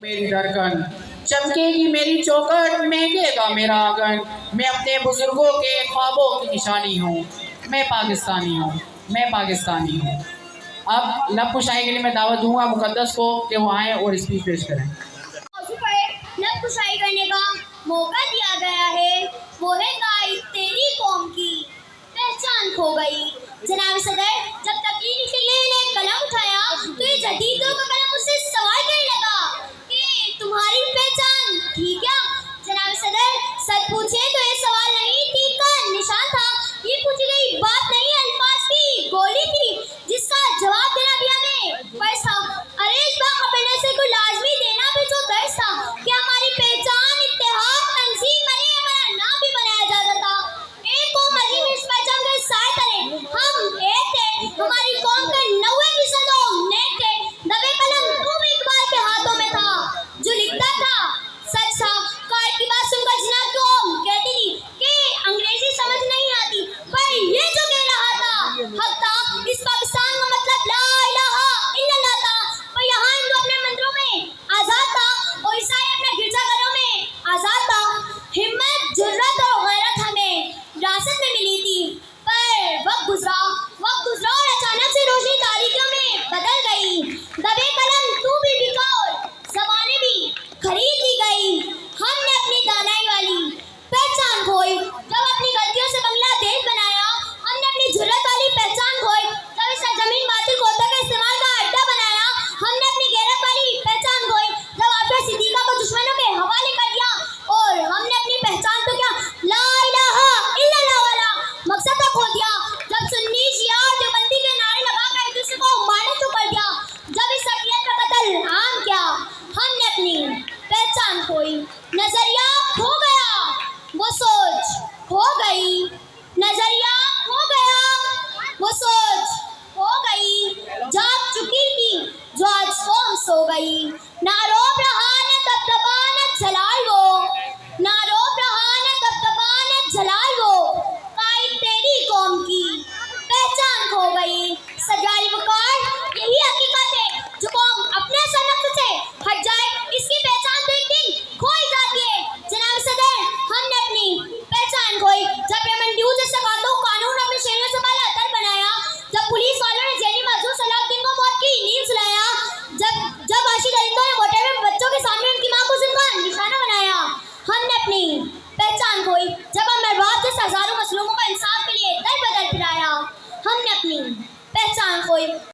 मेरी धड़कन चमकेगी मेरी चौखट, महकेगा मेरा आंगन। मैं अपने बुजुर्गों के ख्वाबों की निशानी हूँ। मैं पाकिस्तानी हूँ, मैं पाकिस्तानी हूँ। अब लब कुशाई के लिए मैं दावत दूंगा मुकद्दस को कि वो आए और स्पीच पेश करें। लब कुशाई करने का मौका दिया गया है, वो है गाइड तेरी कौम की पहचान खो गई। जनाब सदर, जब तकरीर के लिए ने कलम उठाया तो ये जदीदों का कलम मुझसे सवाल करने लगा कि तुम्हारी पहचान थी क्या? जनाब सदर, सच पूछे तो ये सवाल नहीं तीर का निशान था। ये पूछी गई बात नहीं, अल्फाज की गोली थी जिसका जवाब देना भी हमें फर्ज था। अरे इस बात खबरने से कोई लाजमी देना भी जो दर्ज था कि हमारी पहचान इत्तेहाद तंजीम बने, हमारा नाम भी बनाया जाता था। एक कौम अजीम इस पहचान के साथ करे, हम एक थे, हमारी कौम के 90% लोग नेक थे। दबे कलम तू भी इकबाल के हाथों में था, जो लिखता था सच था। कायद की बात सुनकर जिना कौम कहती थी कि अंग्रेजी समझ नहीं आती, पर ये जो कह रहा था हक था। इस पाकिस्तान का मतलब ला इलाहा इल्लल्लाह था, पर यहाँ हिंदू अपने मंदिरों में आजाद था और ईसाई अपने गिरजाघरों में आजाद था। हिम्मत, जुर्रत और गैरत हमें विरासत में मिली थी, पर वक्त गुजरा और अचानक से रोशनी तारीकियों में बदल गई। दबे कलम तू भी बिका और ज़बानें भी खरीद ली गई। हमने अपनी दानाई वाली पहचान खोई जब अपनी गलतियों से बांग्लादेश बनाया। हमने अपनी जुर्रत वाली पहचान खोई जब इस सरजमीन बातिल कोता का इस्तेमाल का अड्डा बनाया। हमने अपनी गैरत वाली पहचान खोई जब आफिया सिद्दीका को दुश्मनों के हवाले कर दिया। और हमने अपनी पहचान तो क्या ला इलाहा इल्लल्लाह वाला मकसद तक खो दिया जब सुन्नी शिया और देवबंदी के नारे लगाकर एक दूसरे को मारने शुरू कर दिया। जब इस शख्सियत का कत्ल आम किया, हमने अपनी पहचान खोई। नजरिया खो गया, वो सोच खो गई। नजरिया खो गया, वो सोच खो गई। जाग चुकी थी जो आज कौम सो गई। नारों